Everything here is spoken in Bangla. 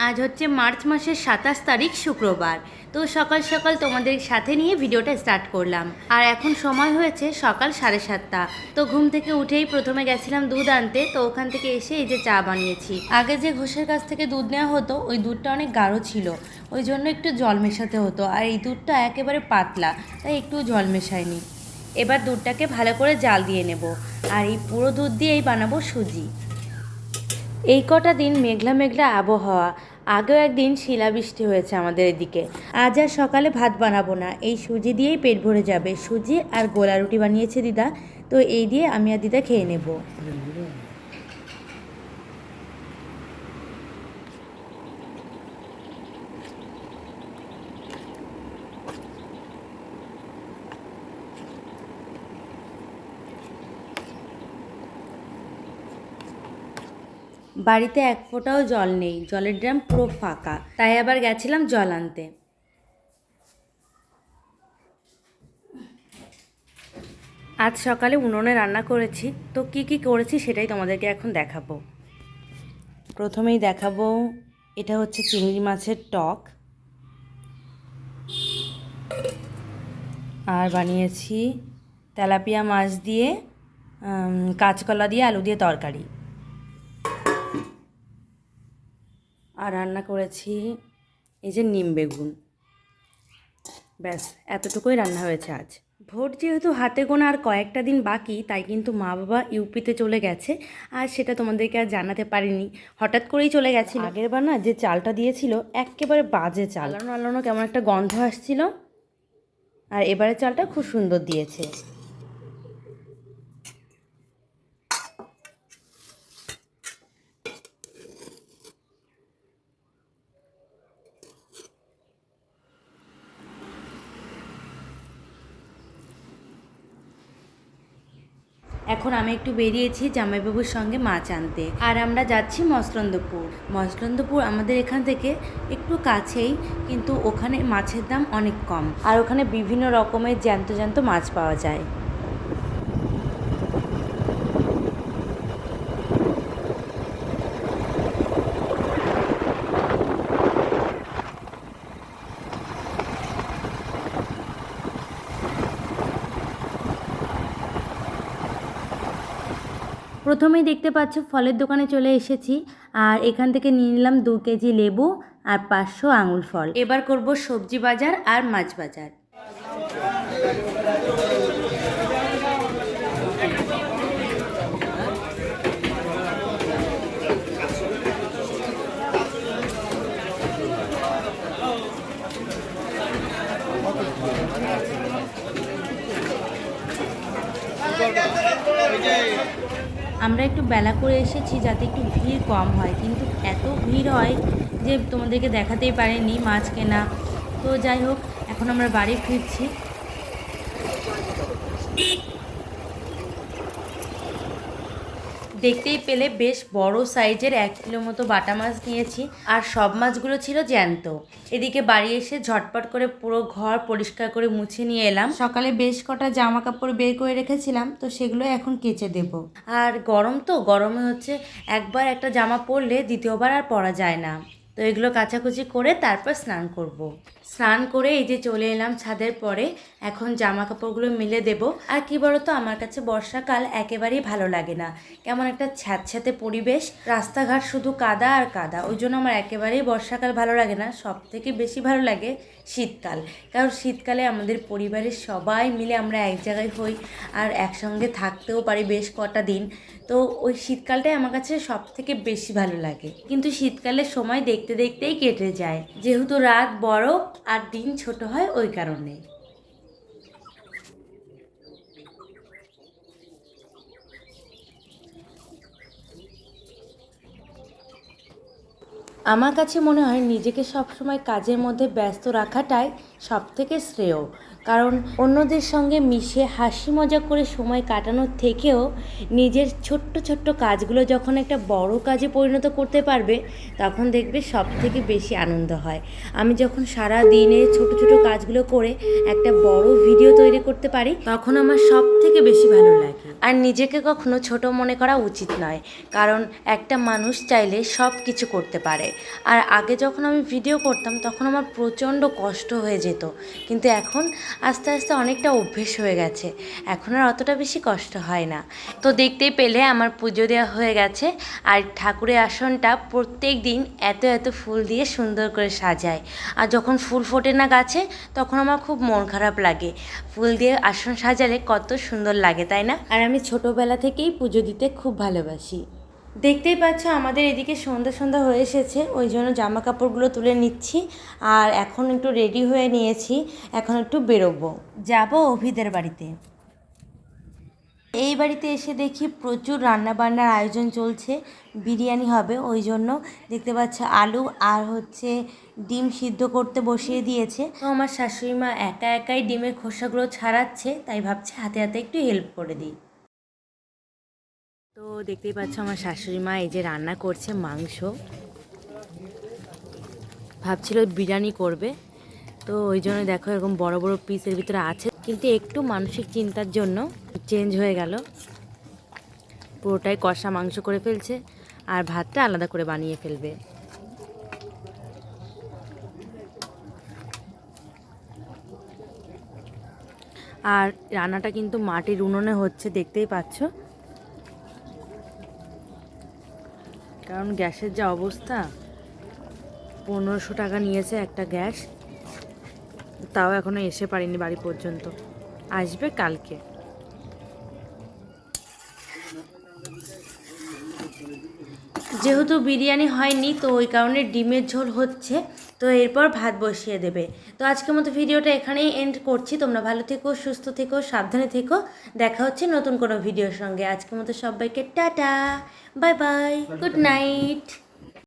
আজ হচ্ছে মার্চ মাসের 27 তারিখ শুক্রবার। তো সকাল সকাল তোমাদের সাথে নিয়ে ভিডিওটা স্টার্ট করলাম। আর এখন সময় হয়েছে সকাল 7:30। তো ঘুম থেকে উঠেই প্রথমে গেছিলাম দুধ আনতে। তো ওখান থেকে এসে এই যে চা বানিয়েছি। আগে যে ঘোষের কাছ থেকে দুধ নেওয়া হতো ওই দুধটা অনেক গাঢ় ছিল, ওই জন্য একটু জল মেশাতে হতো। আর এই দুধটা একেবারে পাতলা, তাই একটু জল মেশাইনি। এবার দুধটাকে ভালো করে জাল দিয়ে নেব। আর এই পুরো দুধ দিয়েই বানাবো সুজি। এই কটা দিন মেঘলা মেঘলা আবহাওয়া। আগেও একদিন শিলাবৃষ্টি হয়েছে আমাদের এদিকে। আজ আর সকালে ভাত বানাবো না, এই সুজি দিয়েই পেট ভরে যাবে। সুজি আর গোলা রুটি বানিয়েছে দিদা, তো এই দিয়ে আমি আর দিদা খেয়ে নেব। বাড়িতে এক ফোঁটাও জল নেই, জলের ড্রাম পুরো ফাঁকা, তাই আবার গেছিলাম জল আনতে। আজ সকালে উনুনে রান্না করেছি, তো কি কি করেছি সেটাই তোমাদেরকে এখন দেখাবো। প্রথমেই দেখাবো, এটা হচ্ছে চিংড়ি মাছের টক। আর বানিয়েছি তেলাপিয়া মাছ দিয়ে কাঁচকলা দিয়ে আলু দিয়ে তরকারি। আর রান্না করেছি এই যে নিম বেগুন। ব্যাস এতটুকুই রান্না হয়েছে আজ। ভোট যেহেতু হাতে গোনা আর কয়েকটা দিন বাকি, তাই কিন্তু মা বাবা ইউপিতে চলে গেছে। আর সেটা তোমাদেরকে আর জানাতে পারিনি, হঠাৎ করেই চলে গেছিল। আগের বার না যে চালটা দিয়েছিল একেবারে বাজে চাল, আলানো আলানো কেমন একটা গন্ধ আসছিল। আর এবারের চালটা খুব সুন্দর দিয়েছে। এখন আমি একটু বেরিয়েছি জামাইবাবুর সঙ্গে মাছ আনতে। আর আমরা যাচ্ছি মসলন্দপুর। মসলন্দপুর আমাদের এখান থেকে একটু কাছেই, কিন্তু ওখানে মাছের দাম অনেক কম। আর ওখানে বিভিন্ন রকমের জ্যান্ত জ্যান্ত মাছ পাওয়া যায়। প্রথমেই দেখতে পাচ্ছ ফলের দোকানে চলে এসেছি। আর এখান থেকে নিয়ে নিলাম 2 কেজি লেবু আর 500 আঙুর ফল। এবার করব সবজি বাজার আর মাছ বাজার। আমরা একটু বেলা করে এসেছি যাতে একটু ভিড় কম হয়, কিন্তু এত ভিড় হয় যে তোমাদেরকে দেখাতেই পারিনি মাছ কেনা। তো যাই হোক, এখন আমরা বাড়ি ফিরছি। দেখতেই পেলে বেশ বড় সাইজের 1 কিলো মতো বাটা মাছ নিয়েছি। আর সব মাছগুলো ছিল জ্যান্ত। এদিকে বাড়ি এসে ঝটপট করে পুরো ঘর পরিষ্কার করে মুছে নিয়ে এলাম। সকালে বেশ কটা জামা কাপড় বের করে রেখেছিলাম, তো সেগুলো এখন কেচে দেব। আর গরম তো, গরমে হচ্ছে একবার একটা জামা পরলে দ্বিতীয়বার আর পরা যায় না। তো এগুলো কাচাকুচি করে তারপর স্নান করব। স্নান করে এই যে চলে এলাম ছাদের পরে। এখন জামা কাপড়গুলো মেলে দেব। আর কি বলতো, আমার কাছে বর্ষাকাল একেবারেই ভালো লাগে না। কেমন একটা ছ্যাঁতছ্যাঁতে পরিবেশ, রাস্তাঘাট শুধু কাদা আর কাদা। ওই জন্য আমার একেবারেই বর্ষাকাল ভালো লাগে না। সব থেকে বেশি ভালো লাগে শীতকাল। কারণ শীতকালে আমাদের পরিবারের সবাই মিলে আমরা এক জায়গায় হই আর একসঙ্গে থাকতেও পারি বেশ কটা দিন। তো ওই শীতকালটাই আমার কাছে সব থেকে বেশি ভালো লাগে। কিন্তু শীতকালের সময় দেখতে দেখতেই কেটে যায়, যেহেতু রাত বড় আর দিন ছোট হয় ওই কারণে। আমার কাছে মনে হয় নিজেকে সবসময় কাজের মধ্যে ব্যস্ত রাখাটাই সব থেকে শ্রেয়। কারণ অন্যদের সঙ্গে মিশে হাসি মজা করে সময় কাটানোর থেকেও নিজের ছোট্ট ছোট্ট কাজগুলো যখন একটা বড় কাজে পরিণত করতে পারবে তখন দেখবে সব থেকে বেশি আনন্দ হয়। আমি যখন সারা দিনে ছোট ছোট কাজগুলো করে একটা বড় ভিডিও তৈরি করতে পারি তখন আমার সব থেকে বেশি ভালো লাগে। আর নিজেকে কখনো ছোট মনে করা উচিত নয়, কারণ একটা মানুষ চাইলে সব কিছু করতে পারে। আর আগে যখন আমি ভিডিও করতাম তখন আমার প্রচণ্ড কষ্ট হয়ে যেত, কিন্তু এখন আস্তে আস্তে অনেকটা অভ্যেস হয়ে গেছে, এখন আর অতটা বেশি কষ্ট হয় না। তো দেখতেই পেলে আমার পুজো দেওয়া হয়ে গেছে, আর ঠাকুরের আসনটা প্রত্যেক দিন এত এত ফুল দিয়ে সুন্দর করে সাজায়। আর যখন ফুল ফোটে না গাছে তখন আমার খুব মন খারাপ লাগে। ফুল দিয়ে আসন সাজালে কত সুন্দর লাগে, তাই না? আর আমি ছোটোবেলা থেকেই পুজো দিতে খুব ভালোবাসি। দেখতেই পাচ্ছ আমাদের এদিকে সন্ধ্যা সন্ধ্যা হয়ে এসেছে, ওই জন্য জামা কাপড়গুলো তুলে নিচ্ছি। আর এখন একটু রেডি হয়ে নিয়েছি, এখন একটু বেরোবো, যাব অভিদের বাড়িতে। এই বাড়িতে এসে দেখি প্রচুর রান্নাবান্নার আয়োজন চলছে, বিরিয়ানি হবে, ওই জন্য দেখতে পাচ্ছ আলু আর ডিম সিদ্ধ করতে বসিয়ে দিয়েছে। তো আমার শাশুড়ি মা একা একাই ডিমের খোসাগুলো ছাড়াচ্ছে, তাই ভাবছি হাতে হাতে একটু হেল্প করে দিই। তো দেখতেই পাচ্ছ আমার শাশুড়ি মা এই যে রান্না করছে মাংস, ভাবছিল বিরিয়ানি করবে, তো ওই জন্য দেখো এরকম বড় বড় পিসের ভিতরে আছে, কিন্তু একটু মানসিক চিন্তার জন্য চেঞ্জ হয়ে গেল, পুরোটাই কষা মাংস করে ফেলছে আর ভাতটা আলাদা করে বানিয়ে ফেলবে। আর রান্নাটা কিন্তু মাটির উনুনে হচ্ছে, দেখতেই পাচ্ছ, কারণ গ্যাসের যা অবস্থা, 1500 টাকা নিয়েছে একটা গ্যাস, তাও এখনো এসে পারিনি বাড়ি পর্যন্ত, আসবে কালকে। যেহেতু বিরিয়ানি হয়নি তো ওই কারণে ডিমের ঝোল হচ্ছে, তো এরপর ভাত বসিয়ে দেবে। তো আজকের মতো ভিডিওটা এখানেই এন্ড করছি। তোমরা ভালো থেকো, সুস্থ থেকো, সাবধানে থেকো, দেখা হচ্ছে নতুন কোনো ভিডিওর সঙ্গে। আজকের মতো সবাইকে tata, bye bye, good night.